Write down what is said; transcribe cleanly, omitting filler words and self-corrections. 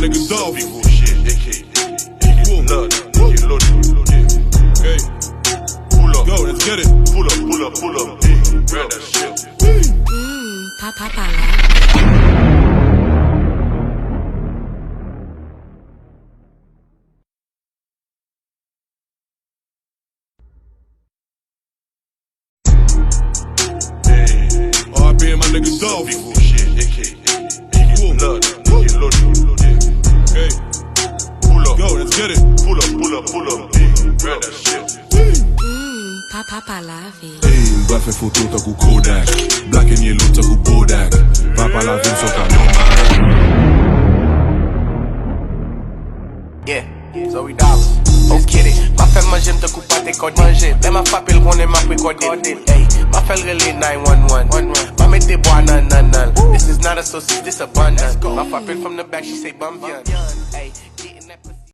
nigga Dolph. Big bullshit, AK. Blood, get loaded. Hey, Pull up, go, let's get it. pull up, pull up, pull up. Hey, grab that shit. Papa. RP and my nigga Dolph. Big bullshit, AK. Blood, get loaded. Hey, Pull up, go, let's get it. pull up, pull up, pull up. Hey, grab that shit. Papa lavi. Hey, mba fe foto taku Kodak. Black and yellow taku Bodak. Papa la vim so ka moman. Yeah, Zoey Dollaz. Oh, get it. Ma femme moi j'aime te couper tes codes manger. Mais ma frappe le ronde m'a précodé. Hey, ma fait le relais 911. Ma mette des bois nan nan nan. This is not a saucisse, this a bun. Ma frappe from the back, she say bum bien. Hey.